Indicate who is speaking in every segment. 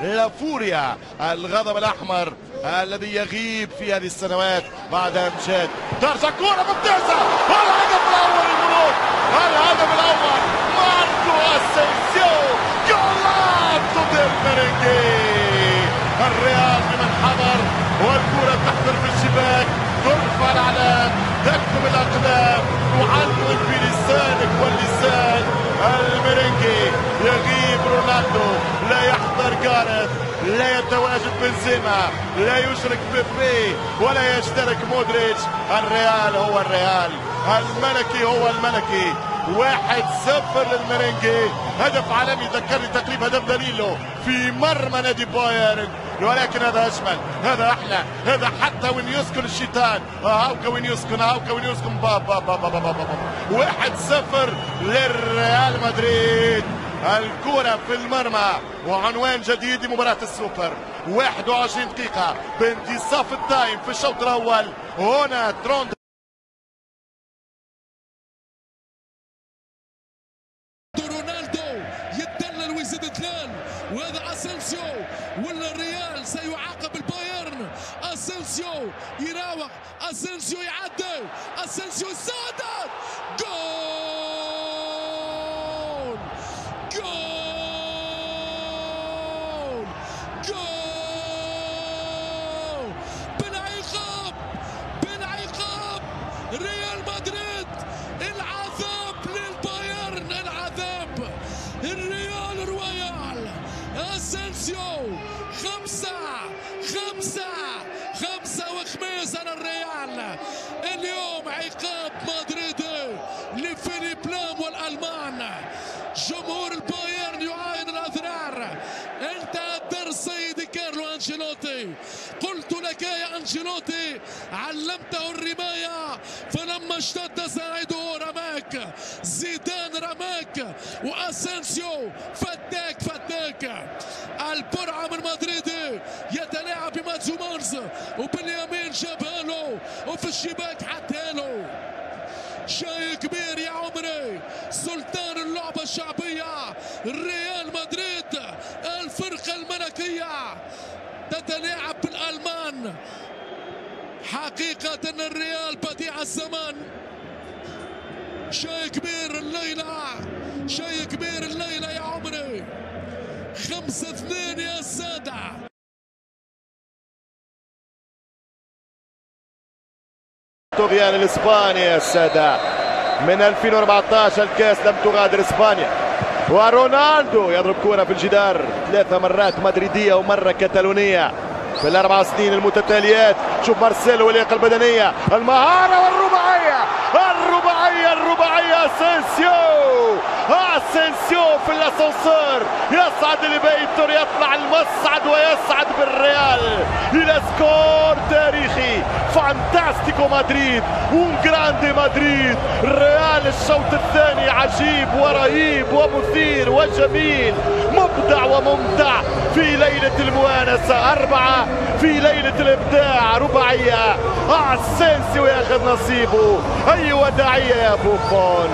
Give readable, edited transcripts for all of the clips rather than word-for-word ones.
Speaker 1: لافوريا الغضب الأحمر الذي يغيب في هذه السنوات بعد أمجاد. ترجع كرة ممتازة، الهدف الأول للملوك، الهدف الأول ماركو أسينسيو، جولاتو ديل ميرينغي. الريال بمن حضر والكرة تحضر في الشباك، ترفع الأعلام، تكتب الأقلام، تعلم بلسانك واللسان. الميرينغي يغيب رونالدو، لا يحضر جارث، لا يتواجد بنزيما، لا يشرك بيبي ولا يشترك مودريتش. الريال هو الريال، الملكي هو الملكي. 1-0 للميرينغي، هدف عالمي ذكرني تقريبا هدف دانيلو في مرمى نادي بايرن، ولكن هذا أجمل، هذا أحلى، هذا حتى وين يسكن الشيطان. هاوكا وين يسكن، هاوكا وين يسكن. 1-0 للريال مدريد. الكرة في المرمى وعنوان جديد لمباراة السوبر. 21 دقيقة بانتصاف التايم في الشوط الأول. هنا تروند
Speaker 2: رونالدو يتدلل ويزيد اثنان، وهذا اسينسيو، ولا الريال سيعاقب البايرن. اسينسيو يراوغ، اسينسيو يعدي، اسينسيو يسدد، جول جول جول بالعقاب، بالعقاب ريال مدريد. العذاب للبايرن، العذاب. الريال رويال اسينسيو 5 وخميس على الريال. اليوم عقاب مدريدي لفيليب لام والألمان. جمهور البايرن يعاين الأذرار. انت درس سيدي كارلو أنشيلوتي، قلت لك يا أنشيلوتي علمته الرماية، فلما اشتد ساعده رماك، زيدان رماك، واسينسيو فتاك. البرعة من مدريدي يتلاعب بماتيو مانز، وباليمين جابها له، وفي الشباك حطها له. شيء كبير يا عمري، سلطان اللعبة الشعبية ريال مدريد، الفرقة الملكية تتلاعب بالألمان. حقيقة الريال بديع الزمان. شيء كبير الليلة، شيء كبير الليلة يا عمري. 5-2 يا سادة.
Speaker 1: طغيان الاسباني يا السادة، من 2014 الكاس لم تغادر اسبانيا. ورونالدو يضرب كرة في الجدار 3 مرات مدريدية ومرة كتالونية في ال4 سنين المتتاليات. شوف مارسيلو واللياقة البدنية، المهارة والرباعية، الرباعية اسينسيو في الاسانسور، يصعد لبيته، يطلع المصعد ويصعد بالريال الى سكور تاريخي. فانتاستيكو مدريد، un grande مدريد. الريال الشوط الثاني عجيب ورهيب ومثير وجميل، مبدع وممتع في ليلة المؤانسة. 4 في ليلة الإبداع، رباعية. اسينسيو ياخذ نصيبه. أي وداعية يا بوفون.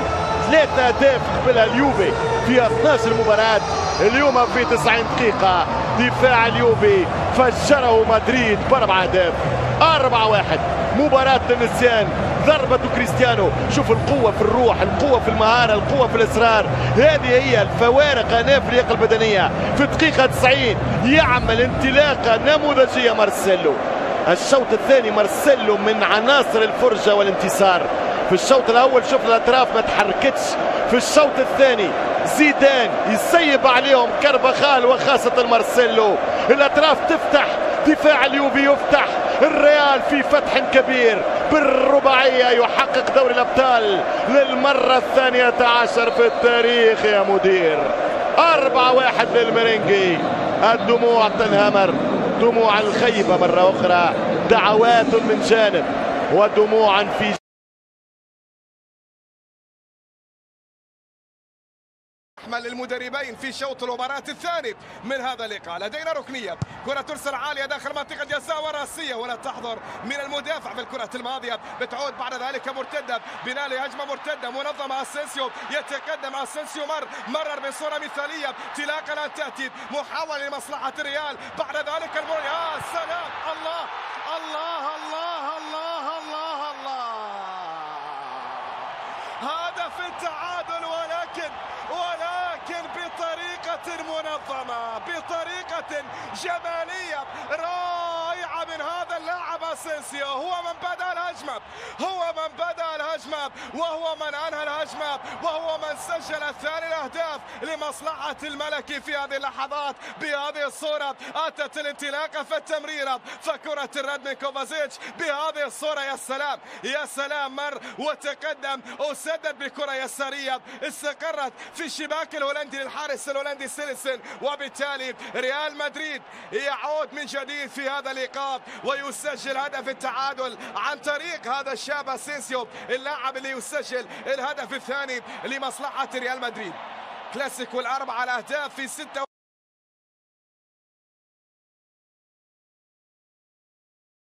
Speaker 1: 3 أهداف قبلها اليوفي في 12 مباراة، اليوم في 90 دقيقة دفاع اليوفي فجره مدريد ب4 أهداف. 4-1 مباراة النسيان، ضربة كريستيانو. شوف القوة في الروح، القوة في المهارة، القوة في الإصرار. هذه هي الفوارق هنا في اللياقة البدنية. في الدقيقة 90 يعمل انطلاقة نموذجية مارسيلو. الشوط الثاني مارسيلو من عناصر الفرجة والانتصار. في الشوط الأول شوف الأطراف ما تحركتش. في الشوط الثاني زيدان يسيب عليهم كارفاخال وخاصة مارسيلو. الأطراف تفتح، دفاع اليوفي يفتح. الريال في فتح كبير بالرباعية يحقق دوري الأبطال للمرة 12 في التاريخ يا مدير. 4-1 للميرينغي. الدموع تنهمر، دموع الخيبة مرة أخرى، دعوات من جانب ودموعا في
Speaker 3: أحمل المدربين في شوط المباراة الثاني من هذا اللقاء. لدينا ركنية، كرة ترسل عالية داخل منطقة جزاء وراسية ولا تحضر من المدافع في الكرة الماضية، بتعود بعد ذلك مرتدة، بناء لهجمة مرتدة منظمة. اسينسيو يتقدم، اسينسيو مرر بصورة مثالية، انطلاقة الآن تأتي، محاولة لمصلحة الريال، بعد ذلك يا سلام، الله الله الله الله الله الله، هدف التعادل، ولكن بطريقة منظمة، بطريقة جمالية رائعة من هذا اللاعب اسينسيو. هو من بدأ الهجمة، وهو من أنهى الهجمة، وهو من سجل الثاني الأهداف لمصلحة الملكي في هذه اللحظات. بهذه الصورة أتت الانطلاقة في التمريرة، فكرة الرد من كوفازيتش بهذه الصورة، يا سلام يا سلام، مر وتقدم وسدد بكرة يسارية استقرت في الشباك الهولندي للحارس الهولندي سيلسن، وبالتالي ريال مدريد يعود من جديد في هذا اللقاء ويسجل هدف التعادل عن طريق هذا الشاب اسينسيو، اللاعب اللي يسجل الهدف الثاني لمصلحة ريال مدريد. كلاسيكو الأربعة الأهداف في 6